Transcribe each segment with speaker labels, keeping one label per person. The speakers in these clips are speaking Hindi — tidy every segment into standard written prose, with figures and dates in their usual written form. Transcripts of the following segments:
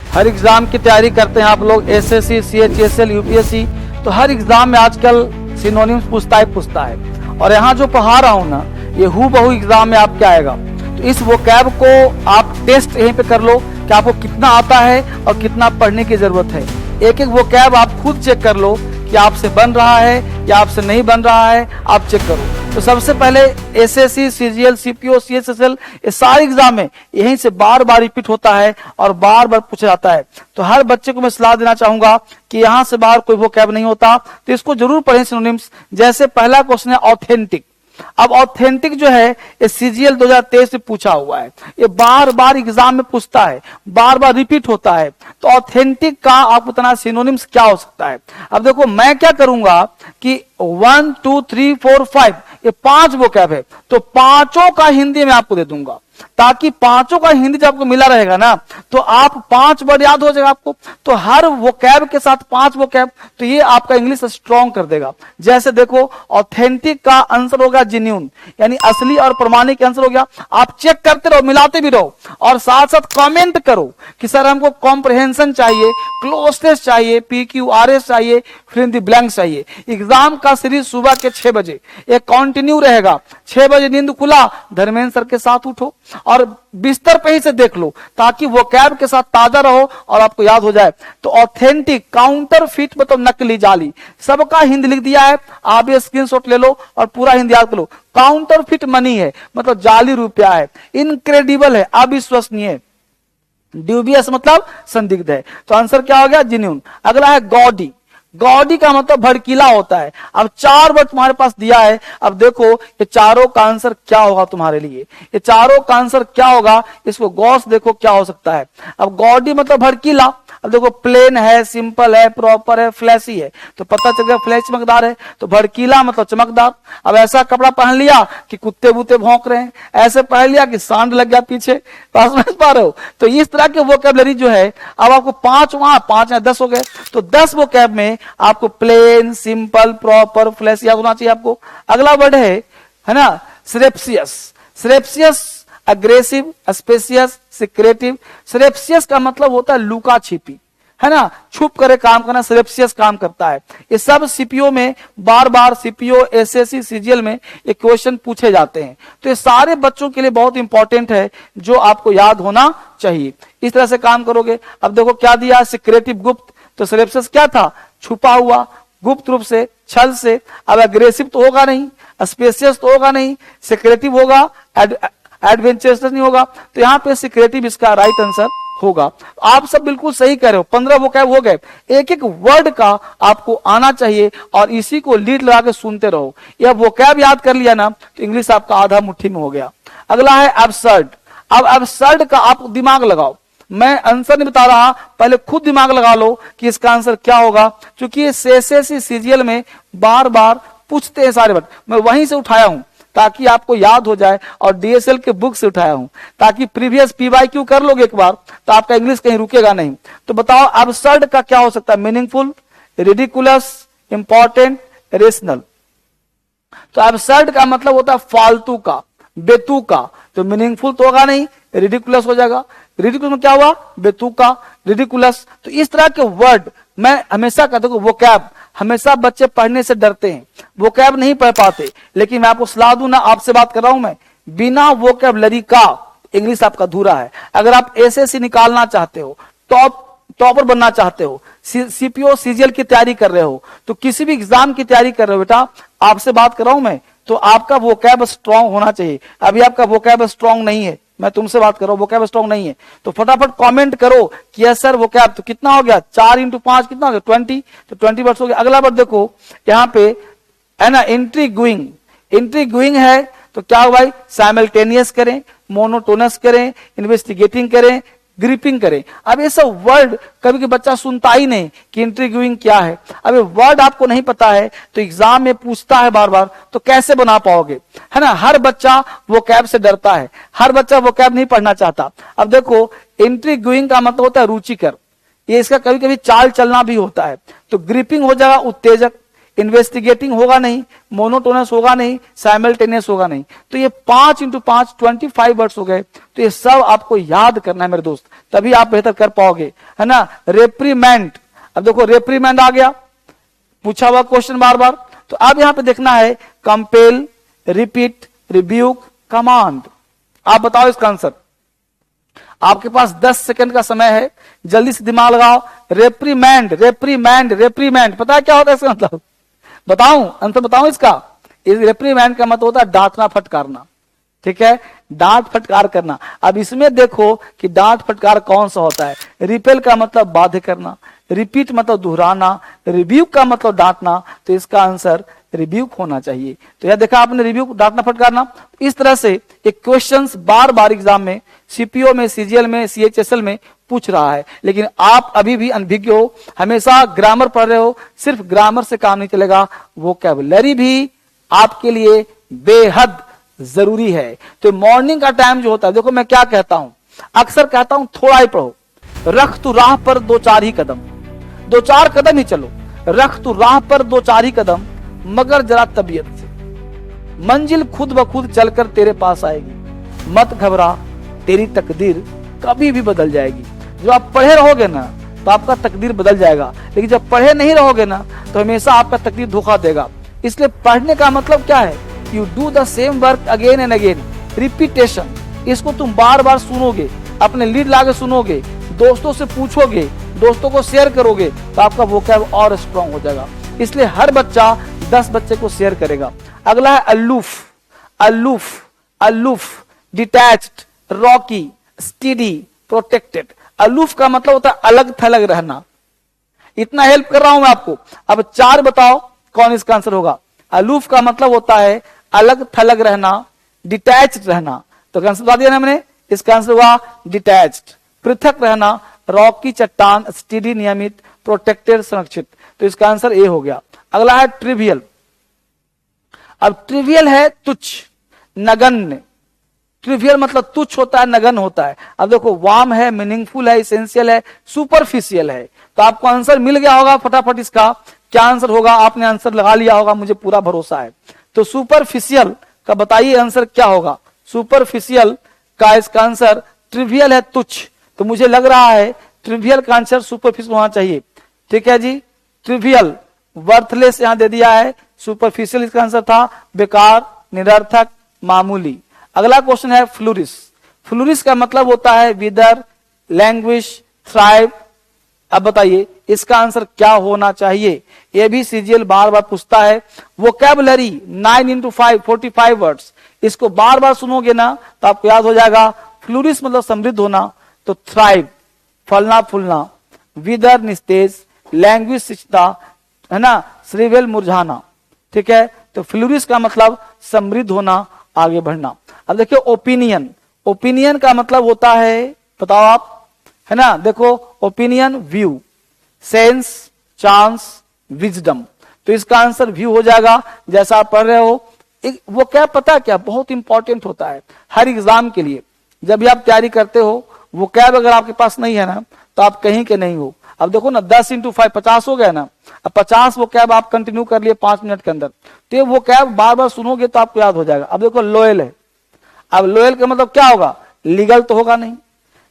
Speaker 1: हर एग्जाम की तैयारी करते हैं आप लोग, एसएससी, सीएचएसएल, यूपीएससी, तो हर एग्जाम में आजकल सिनोनिम्स पूछता है। और यहाँ जो पढ़ा रहा हूँ ना, ये हूबहू एग्जाम में आपके आएगा। तो इस वोकैब को आप टेस्ट यहीं पे कर लो कि आपको कितना आता है और कितना पढ़ने की जरूरत है। एक एक वोकैब आप खुद चेक कर लो कि आपसे बन रहा है या आपसे नहीं बन रहा है, आप चेक करो। तो सबसे पहले एसएससी, सीजीएल, सीपीओ, सीएचएसएल, ये सारे एग्जाम में यहीं से बार बार रिपीट होता है और बार बार पूछा जाता है। तो हर बच्चे को मैं सलाह देना चाहूंगा कि यहाँ से बाहर कोई वोकैब नहीं होता, तो इसको जरूर पढ़ें सिनोनिम्स। जैसे पहला क्वेश्चन है ऑथेंटिक। अब ऑथेंटिक जो है ये सीजीएल 2023 में पूछा हुआ है, ये बार बार एग्जाम में पूछता है, बार बार रिपीट होता है। तो ऑथेंटिक का आप बताना सिनोनिम्स क्या हो सकता है। अब देखो मैं क्या करूंगा कि 1 2 3 4 5 ये 5 वोकैब है, तो पांचों का हिंदी में आपको दे दूंगा, ताकि पांचों का हिंदी जब आपको मिला रहेगा ना, तो आप 5 वर्ड याद हो जाएगा आपको। तो हर वोकैब के साथ 5 वोकैब, तो ये आपका इंग्लिश स्ट्रॉन्ग कर देगा। जैसे देखो ऑथेंटिक का आंसर होगा जेन्युइन, यानी असली और प्रमाणिक आंसर हो गया। आप चेक करते रहो, मिलाते भी रहो और साथ साथ कमेंट करो कि सर हमको कॉम्प्रहेंशन चाहिए, क्लोजनेस चाहिए, PQRS चाहिए, फिर इन द ब्लैंक्स चाहिए। एग्जाम का सीरीज सुबह के 6 बजे एक कंटिन्यू रहेगा। 6 बजे नींद खुला, धर्मेंद्र सर के साथ उठो और बिस्तर पे ही से देख लो, ताकि वोकैब के साथ ताजा रहो और आपको याद हो जाए। तो ऑथेंटिक, काउंटर फिट मतलब नकली, जाली, सबका हिंदी लिख दिया है। आप ये स्क्रीनशॉट ले लो और पूरा हिंदी याद कर लो। काउंटर फिट मनी है, मतलब जाली रुपया है। इनक्रेडिबल है, अविश्वसनीय है। ड्यूबियस मतलब संदिग्ध है। तो आंसर क्या हो गया? जेन्युइन। अगला है गॉडी। गॉडी का मतलब भड़कीला होता है। अब 4 वर्ड तुम्हारे पास दिया है। अब देखो ये चारों का आंसर क्या होगा तुम्हारे लिए, ये चारों का आंसर क्या होगा, इसको गौर से देखो क्या हो सकता है। अब गॉडी मतलब भड़कीला। अब देखो प्लेन है, सिंपल है, प्रॉपर है, फ्लैशी है, तो पता चल गया फ्लैश चमकदार है। तो भड़कीला मतलब चमकदार। अब ऐसा कपड़ा पहन लिया कि कुत्ते बुत्ते भौंक रहे हैं, ऐसे पहन लिया कि सांड लग गया पीछे, पास में पा रहे हो। तो इस तरह के वोकैबुलरी जो है, अब आपको 5 वहां 5 या 10 हो गए, तो 10 वोकैब में आपको प्लेन, सिंपल, प्रॉपर, फ्लैश याद होना चाहिए आपको। अगला वर्ड है ना, सरेप्सियस। सरेप्सियस अग्रेसिव, स्पेसियस, सिक्रेटिव। सरेप्सियस का मतलब होता है लुका छिपी, है ना, छुप करे काम करना, सरेप्सियस काम करता है। ये सब सीपीओ में बार बार, सीपीओ, एसएससी, सीजीएल में ये क्वेश्चन पूछे जाते हैं। तो ये सारे बच्चों के लिए बहुत इंपॉर्टेंट है, जो आपको याद होना चाहिए। इस तरह से काम करोगे। अब देखो क्या दिया, सिक्रेटिव, गुप्त। तो सरेप्सियस क्या था? छुपा हुआ, गुप्त रूप से, छल से। अब एग्रेसिव तो होगा नहीं, स्पेसियस तो होगा नहीं, सिक्रेटिव होगा, एडवेंचरस नहीं होगा। तो यहाँ पे सिक्रेटिव इसका राइट आंसर होगा। आप सब बिल्कुल सही कह रहे हो। 15 वोकैब हो गए। एक एक वर्ड का आपको आना चाहिए और इसी को लीड लगा के सुनते रहो। यह वोकैब याद कर लिया ना, तो इंग्लिश आपका आधा मुट्ठी में हो गया। अगला है एब्सर्ड। अब एब्सर्ड का आप दिमाग लगाओ, मैं आंसर नहीं बता रहा, पहले खुद दिमाग लगा लो कि इसका आंसर क्या होगा। क्योंकि ये एसएससी, सीजीएल में बार बार पूछते हैं सारे वर्ड। मैं वहीं से उठाया हूं ताकि आपको याद हो जाए, और डीएसएल के बुक से उठाया हूं, ताकि प्रीवियस पीवाईक्यू कर लोगे एक बार तो आपका इंग्लिश कहीं रुकेगा नहीं। तो बताओ अबसर्ड का क्या हो सकता है? Meaningful, ridiculous, important, rational. तो अबसर्ड का मतलब होता है फालतू का, बेतुका। तो मीनिंगफुल तो होगा नहीं, रिडिकुलस हो जाएगा। रिडिकुलस में क्या हुआ? बेतुका, रिडिकुलस। तो इस तरह के वर्ड मैं हमेशा कहता हूं, वोकैब हमेशा बच्चे पढ़ने से डरते हैं, वोकैब नहीं पढ़ पाते। लेकिन मैं आपको सलाह दूं ना, आपसे बात कर रहा हूं मैं, बिना वोकैबुलरी का इंग्लिश आपका अधूरा है। अगर आप एसएससी निकालना चाहते हो, टॉपर बनना चाहते हो, सीपीओ, सीजीएल की तैयारी कर रहे हो, तो किसी भी एग्जाम की तैयारी कर रहे हो बेटा, आपसे बात कर रहा हूं मैं, तो आपका वोकैब स्ट्रांग होना चाहिए। अभी आपका वोकैब स्ट्रांग नहीं है, मैं तुमसे बात कर रहा हूं, वोकैब स्ट्रांग नहीं है। तो फटाफट कमेंट करो कि यस सर वोकैब। तो कितना हो गया? 4 × 5 कितना हो गया? 20। तो 20 वर्ड्स हो गया। अगला वर्ड देखो यहाँ पे है ना, इंट्रीग्यूइंग। इंट्रीग्यूइंग है तो क्या हो भाई? साइमल्टेनियस करें, मोनोटोनस करें, इन्वेस्टिगेटिंग करें, ग्रिपिंग करें। अब ये सब वर्ड कभी बच्चा सुनता ही नहीं कि इंट्रीग्यूइंग क्या है। अब ये वर्ड आपको नहीं पता है तो एग्जाम में पूछता है बार बार, तो कैसे बना पाओगे, है ना। हर बच्चा वोकैब से डरता है, हर बच्चा वोकैब नहीं पढ़ना चाहता। अब देखो इंट्रीग्यूइंग का मतलब होता है रुचिकर, ये इसका कभी कभी चाल चलना भी होता है। तो ग्रिपिंग हो जाएगा उत्तेजक, इन्वेस्टिगेटिंग होगा नहीं, मोनोटोनस होगा नहीं, साइमल्टेनियस होगा नहीं। तो ये 5 × 5 25 वर्ड्स हो गए। तो ये सब आपको याद करना है मेरे दोस्त। तभी आप बेहतर कर पाओगे, है ना। रेप्रीमेंट, अब देखो रेप्रीमेंट आ गया, पूछा हुआ क्वेश्चन बार बार। तो अब यहां पे देखना है कंपेल, रिपीट, रिब्यूक, कमांड। आप बताओ इसका आंसर। आपके पास 10 सेकंड का समय है, जल्दी से दिमाग लगाओ। रेप्रीमेंड, रेप्रीमेंड, रेप्रीमेंड, पता है क्या होता है इसका मतलब? बताऊं आंसर, बताऊं इसका? इस रेप्रीमेंड का मतलब होता है डांटना, फटकारना, ठीक है, डांट फटकार करना। अब इसमें देखो कि डांट फटकार कौन सा होता है। रिपेल का मतलब बाध्य करना, रिपीट मतलब दोहराना, रिब्यूक का मतलब डांटना, तो इसका आंसर रिब्यूक होना चाहिए। तो यह देखा आपने, रिब्यूक, डांटना फटकारना। इस तरह से एक क्वेश्चंस बार बार एग्जाम में, सीपीओ में, सीजीएल में, सीएचएसएल में पूछ रहा है। लेकिन आप अभी भी अनभिज्ञ हो, हमेशा ग्रामर पढ़ रहे हो। सिर्फ ग्रामर से काम नहीं चलेगा, वोकैबुलरी भी आपके लिए बेहद जरूरी है। तो मॉर्निंग का टाइम जो होता है, देखो मैं क्या कहता हूं, अक्सर कहता हूं थोड़ा ही पढ़ो, रख तू राह पर 2-4 ही कदम, 2-4 कदम ही चलो, रख तू राह पर 2-4 ही कदम, मगर जरा तबीयत से, मंजिल खुद ब खुद चलकर तेरे पास आएगी, मत घबरा, तेरी तकदीर कभी भी बदल जाएगी। जब आप पढ़े रहोगे ना तो आपका तकदीर बदल जाएगा, लेकिन जब पढ़े नहीं रहोगे ना तो हमेशा आपका तकदीर धोखा देगा। इसलिए पढ़ने का मतलब क्या है? You do the same work again and again, repetition. इसको तुम बार बार सुनोगे, अपने लीड लाके सुनोगे, दोस्तों से पूछोगे, दोस्तों को शेयर करोगे, तो आपका वोकैब और स्ट्रांग हो जाएगा। इसलिए हर बच्चा 10 बच्चे को शेयर करेगा। अगला है अल्लूफ, अल्लूफ, अल्लूफ, डिटैच्ड, रॉकी, स्टीडी, प्रोटेक्टेड। अल्लूफ का मतलब होता है अलग थलग रहना। इतना हेल्प कर रहा हूं मैं आपको। अब 4 बताओ कौन इसका आंसर होगा। अलूफ का मतलब होता है अलग थलग रहना, डिटैच्ड रहना। तो आंसर बता दिया ना मैंने, इसका आंसर हुआ डिटैच्ड। पृथक रहना, रॉकी, चट्टान, स्टीडी, नियमित, प्रोटेक्टेड, संरक्षित। तो इसका आंसर ए हो गया। अगला है ट्रिवियल। अब ट्रिवियल है तुच्छ, नगण्य। ट्रिवियल मतलब तुच्छ होता है, नगण्य होता है। अब देखो वार्म है, मीनिंगफुल है, इसेंशियल है, सुपरफिशियल है। तो आपको आंसर मिल गया होगा फटाफट। इसका क्या आंसर होगा? आपने आंसर लगा लिया होगा, मुझे पूरा भरोसा है। तो सुपरफिशियल का बताइए आंसर क्या होगा। सुपरफिशियल का इसका आंसर ट्रिवियल है, तुच्छ। तो मुझे लग रहा है ट्रिवियल का आंसर सुपरफिशियल होना चाहिए। ठीक है जी, ट्रिवियल, वर्थलेस यहां दे दिया है, सुपरफिशियल इसका आंसर था, बेकार, निरर्थक, मामूली। अगला क्वेश्चन है फ्लोरिश। फ्लोरिश का मतलब होता है विदर, लैंग्विश, थ्राइव। अब बताइए इसका आंसर क्या होना चाहिए? ये भी सीजीएल बार बार पूछता है। Vocabulary 9 into 5 45 words. इसको बार बार सुनोगे ना तो आपको याद हो जाएगा। फ्लोरिश मतलब समृद्ध होना, तो थ्राइव, फलना फूलना, विदर निस्तेज, लैंग्वेज शिक्षता, है ना, श्रीवेल मुरझाना। ठीक है, तो फ्लोरिश का मतलब समृद्ध होना, आगे बढ़ना। अब देखिए ओपिनियन। ओपिनियन का मतलब होता है, बताओ आप, है ना, देखो opinion, view, sense, chance, wisdom. तो इसका आंसर व्यू हो जाएगा, जैसा आप पढ़ रहे हो। वो क्या पता क्या बहुत इंपॉर्टेंट होता है हर एग्जाम के लिए। जब भी आप तैयारी करते हो, वो कैब अगर आपके पास नहीं है ना तो आप कहीं के नहीं हो। अब देखो ना 10 into 5 50 हो गया ना। अब 50 वो कैब आप कंटिन्यू कर लिए 5 मिनट के अंदर, तो वो कैब बार बार सुनोगे तो आपको याद हो जाएगा। अब देखो लोयल है। अब लोयल का मतलब क्या होगा? लीगल तो होगा नहीं,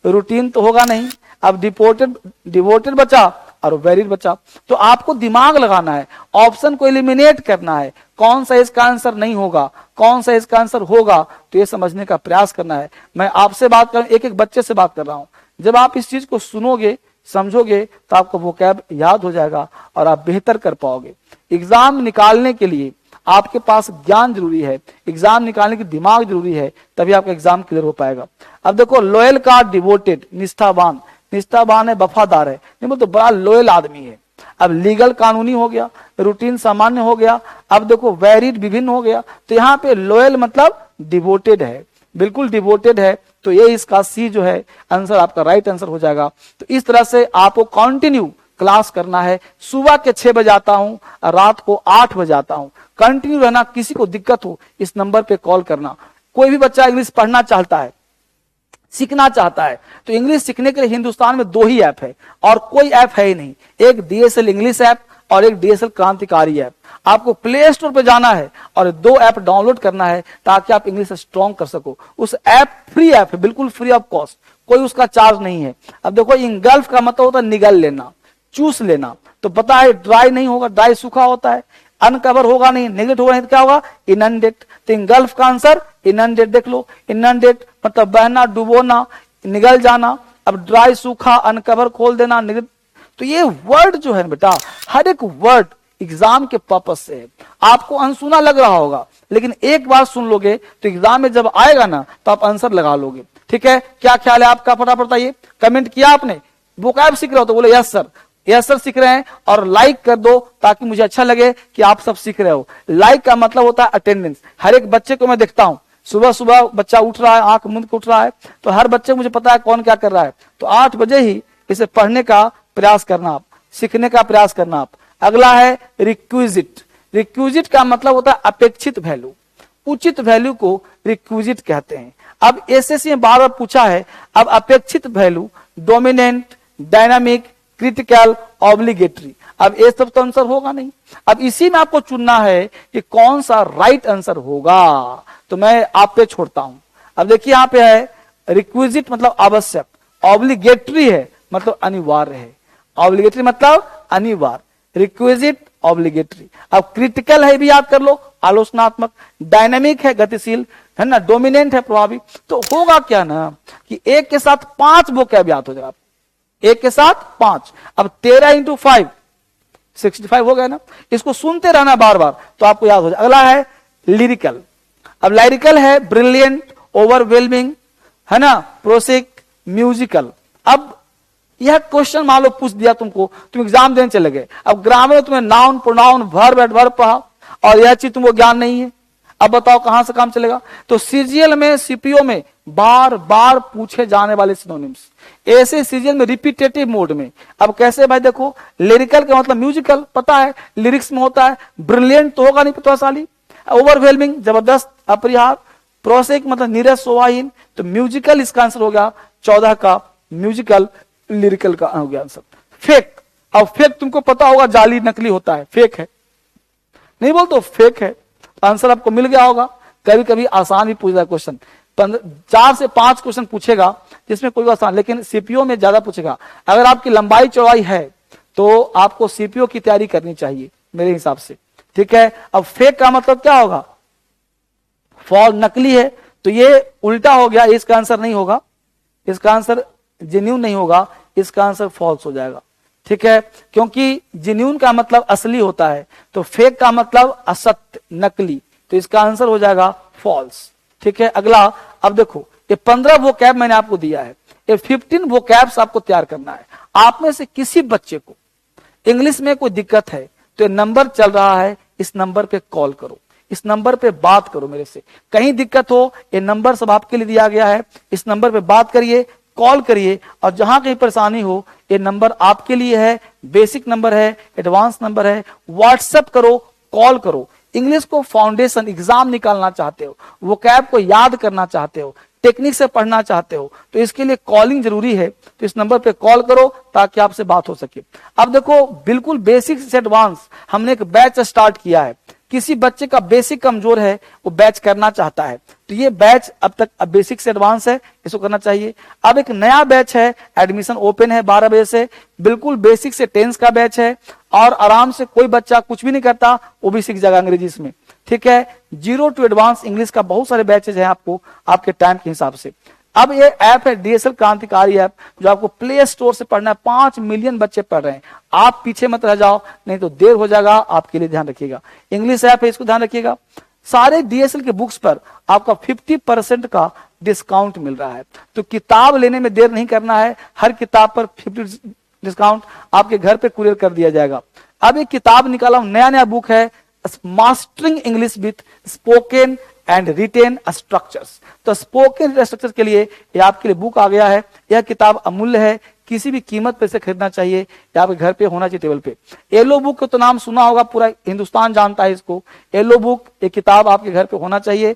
Speaker 1: रूटीन तो होगा नहीं। अब डिवोटेड बचा और वेरिड बचा। तो आपको दिमाग लगाना है, ऑप्शन को एलिमिनेट करना है, कौन सा इसका आंसर नहीं होगा, कौन सा इसका आंसर होगा, तो ये समझने का प्रयास करना है। मैं आपसे बात कर, एक एक बच्चे से बात कर रहा हूं। जब आप इस चीज को सुनोगे, समझोगे, तो आपको वो कैब याद हो जाएगा और आप बेहतर कर पाओगे। एग्जाम निकालने के लिए आपके पास ज्ञान जरूरी है, एग्जाम निकालने की दिमाग जरूरी है, तभी आपका एग्जाम क्लियर हो पाएगा। अब देखो लोयल का डिवोटेड, निष्ठावान। निष्ठावान है, वफादार है, नहीं बोल तो बड़ा लोयल आदमी है। अब लीगल कानूनी हो गया, रूटीन सामान्य हो गया। अब देखो वेरिड विभिन्न हो गया। तो यहाँ पे लोयल मतलब डिवोटेड है, बिल्कुल डिवोटेड है। तो ये इसका सी जो है आंसर आपका राइट आंसर हो जाएगा। तो इस तरह से आपको कंटिन्यू क्लास करना है। सुबह के 6 बजे आता हूं, रात को 8 बजे आता हूं। कंटिन्यू रहना। किसी को दिक्कत हो इस नंबर पे कॉल करना। कोई भी बच्चा इंग्लिश पढ़ना चाहता है, सीखना चाहता है, तो इंग्लिश सीखने के लिए हिंदुस्तान में 2 ही ऐप है और कोई ऐप है ही नहीं। एक डीएसएल इंग्लिश ऐप और एक डीएसएल क्रांतिकारी ऐप। आपको प्ले स्टोर पे जाना है और 2 ऐप डाउनलोड करना है ताकि आप इंग्लिश स्ट्रॉन्ग कर सको। उस ऐप फ्री ऐप है, बिल्कुल फ्री ऑफ कॉस्ट, कोई उसका चार्ज नहीं है। अब देखो इंगल्फ का मतलब होता है निगल लेना, चूस लेना, तो पता है ड्राई नहीं होगा, ड्राई सूखा होता है, अनकवर होगा नहीं, नेगेट होगा नहीं, तो क्या होगा इनंडेट। तो इंगल्फ का आंसर इनंडेट, देख लो इनंडेट मतलब बहना, डुबोना, निगल जाना। अब ड्राई सूखा, अनकवर खोल देना, नेगेट। तो ये वर्ड जो है बेटा, हर एक वर्ड एग्जाम के पर्पस से है। आपको अनसुना लग रहा होगा, लेकिन एक बार सुन लोगे तो एग्जाम में जब आएगा ना तो आप आंसर लगा लोगे। ठीक है, क्या ख्याल है आपका, फटाफट बताइए। कमेंट किया आपने, वोकैब सीख रहे हो तो बोले यस सर, यस सर सीख रहे हैं, और लाइक कर दो ताकि मुझे अच्छा लगे कि आप सब सीख रहे हो। लाइक का मतलब होता है अटेंडेंस। हर एक बच्चे को मैं देखता हूं, सुबह सुबह बच्चा उठ रहा है, आंख मूंद के उठ रहा है, तो हर बच्चे मुझे पता है कौन क्या कर रहा है। तो 8 बजे ही इसे पढ़ने का प्रयास करना आप, सीखने का प्रयास करना आप। अगला है रिक्विजिट। रिक्विजिट का मतलब होता है अपेक्षित वैल्यू, उचित वैल्यू को रिक्विजिट कहते हैं। अब एसएससी में बार बार पूछा है, अब अपेक्षित value dominant, dynamic, critical, obligatory. अब ये सब तो आंसर होगा नहीं। अब इसी में आपको चुनना है कि कौन सा राइट आंसर होगा, तो मैं आप पे छोड़ता हूं। अब देखिए यहां पे है रिक्विजिट मतलब आवश्यक, ऑब्लिगेटरी है मतलब अनिवार्य है, ऑब्लिगेटरी मतलब अनिवार्य, रिक्विजिट ऑब्लिगेटरी। अब क्रिटिकल है भी याद कर लो, आलोचनात्मक, डायनामिक है गतिशील, है ना, डोमिनेंट है प्रभावी। तो होगा क्या ना कि एक के साथ 5 वोकैब याद हो जाएगा, एक के साथ 5। अब 13 इंटू 5 65 हो गया ना, इसको सुनते रहना बार बार तो आपको याद हो जाए। अगला है लिरिकल। अब लिरिकल है ब्रिलियंट, ओवरवेलमिंग, है ना, प्रोसिक, म्यूजिकल। अब यह क्वेश्चन मान लो पूछ दिया तुमको, तुम एग्जाम देने चले गए, अब ग्रामर में तुम्हें नाउन, प्रोनाउन, वर्ब, एडवर्ब पढ़ा और यह चीज तुमको ज्ञान नहीं है, अब बताओ कहां से काम चलेगा। तो सीजीएल में, सीपीओ में बार बार पूछे जाने वाले सिनोनिम्स, ऐसे सीजीएल में रिपीटेटिव मोड में। अब कैसे भाई, देखो लिरिकल का मतलब म्यूजिकल, पता है लिरिक्स में होता है, ब्रिलियंट तो होगा नहीं प्रतिभाशाली, ओवरवेलमिंग जबरदस्त, अपरिहार, प्रोसिक मतलब नीरस, शोभाहीन, तो म्यूजिकल इसका आंसर हो गया 14 का म्यूजिकल, लिरिकल का हो गया आंसर। फेक, अब फेक तुमको पता होगा जाली नकली होता है, फेक है नहीं बोल तो फेक है, आंसर आपको मिल गया होगा। कभी कभी आसान भी पूछ रहा है क्वेश्चन, 4 से 5 क्वेश्चन पूछेगा जिसमें कोई आसान, लेकिन सीपीओ में ज्यादा पूछेगा। अगर आपकी लंबाई चौड़ाई है तो आपको सीपीओ की तैयारी करनी चाहिए मेरे हिसाब से। ठीक है, अब फेक का मतलब क्या होगा, फॉल, नकली है, तो ये उल्टा हो गया, इसका आंसर नहीं होगा, इसका आंसर जेन्यून नहीं होगा, इसका आंसर फॉल्स हो जाएगा। ठीक है, क्योंकि जेन्यून का मतलब असली होता है, तो फेक का मतलब असत्य, नकली, तो इसका आंसर हो जाएगा फॉल्स। ठीक है, अगला। अब देखो ये 15 वोकैब मैंने आपको दिया है, ये 15 वोकैब्स आपको तैयार करना है। आप में से किसी बच्चे को इंग्लिश में कोई दिक्कत है तो ये नंबर चल रहा है, इस नंबर पे कॉल करो, इस नंबर पे बात करो मेरे से। कहीं दिक्कत हो, ये नंबर सब आपके लिए दिया गया है, इस नंबर पे बात करिए, कॉल करिए, और जहां कहीं परेशानी हो ये नंबर आपके लिए है, बेसिक नंबर है, एडवांस नंबर है, व्हाट्सएप करो, कॉल करो। इंग्लिश को फाउंडेशन एग्जाम निकालना चाहते हो, वोकैब को याद करना चाहते हो, टेक्निक से पढ़ना चाहते हो, तो इसके लिए कॉलिंग जरूरी है, तो इस नंबर पे कॉल करो ताकि आपसे बात हो सके। अब देखो बिल्कुल बेसिक से एडवांस हमने एक बैच स्टार्ट किया है। किसी बच्चे का बेसिक कमजोर है, वो बैच करना चाहता है, तो ये बैच अब तक अब बेसिक से एडवांस है, इसको करना चाहिए। अब एक नया बैच है, एडमिशन ओपन है 12 बजे से, बिल्कुल बेसिक से टेंस का बैच है, और आराम से कोई बच्चा कुछ भी नहीं करता वो भी सीख जाएगा अंग्रेजी इसमें। ठीक है, 0 टू एडवांस इंग्लिश का बहुत सारे बैचेज हैं आपको आपके टाइम के हिसाब से। अब ये ऐप है डीएसएल क्रांतिकारी ऐप, जो आपको प्ले स्टोर से पढ़ना है। 5 मिलियन बच्चे पढ़ रहे हैं, आप पीछे मत रह जाओ, नहीं तो देर हो जाएगा, आपके लिए ध्यान रखिएगा। इंग्लिश ऐप है, इसको ध्यान रखिएगा। सारे डीएसएल के बुक्स पर आपका 50% का डिस्काउंट मिल रहा है, तो किताब लेने में देर नहीं करना है, हर किताब पर 50 डिस्काउंट आपके घर पे कुरियर कर दिया जाएगा। अब एक किताब निकाला हूं, नया बुक है, mastering English with spoken and written structures. तो स्पोकन स्ट्रक्चर के लिए ये आपके लिए बुक आ गया है। यह किताब अमूल्य है, किसी भी कीमत पे से खरीदना चाहिए, या आपके घर पे होना चाहिए टेबल पे। येलो बुक का तो नाम सुना होगा, पूरा हिंदुस्तान जानता है इसको। येलो बुक एक किताब आपके घर पे होना चाहिए।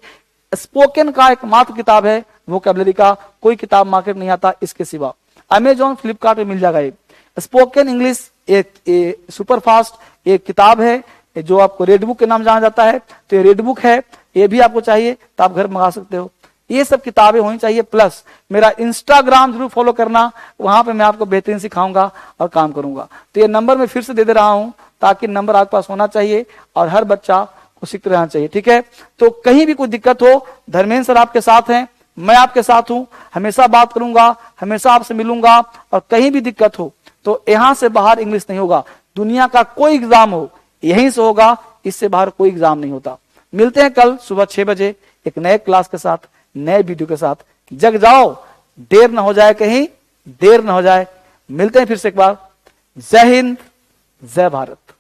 Speaker 1: स्पोकन का एकमात्र किताब है, वोकैबुलरी का कोई किताब मार्केट नहीं आता इसके सिवा। अमेजॉन, फ्लिपकार्ट में मिल जाएगा। एक स्पोकन इंग्लिश एक सुपर फास्ट एक किताब है, जो आपको रेड बुक के नाम जाना जाता है, तो ये रेड बुक है, ये भी आपको चाहिए तो आप घर मंगा सकते हो। ये सब किताबें होनी चाहिए। प्लस मेरा इंस्टाग्राम जरूर फॉलो करना, वहां पे मैं आपको बेहतरीन सिखाऊंगा और काम करूंगा। तो ये नंबर मैं फिर से दे रहा हूं ताकि नंबर आपके पास होना चाहिए और हर बच्चा को सीखते रहना चाहिए, ठीक है। तो कहीं भी कोई दिक्कत हो, धर्मेंद्र सर आपके साथ हैं, मैं आपके साथ हूं, हमेशा बात करूंगा, हमेशा आपसे मिलूंगा। और कहीं भी दिक्कत हो तो यहां से बाहर इंग्लिश नहीं होगा। दुनिया का कोई एग्जाम हो यहीं से होगा, इससे बाहर कोई एग्जाम नहीं होता। मिलते हैं कल सुबह 6 बजे एक नए क्लास के साथ, नए वीडियो के साथ। जग जाओ, देर ना हो जाए, कहीं देर ना हो जाए। मिलते हैं फिर से एक बार। जय हिंद, जय भारत।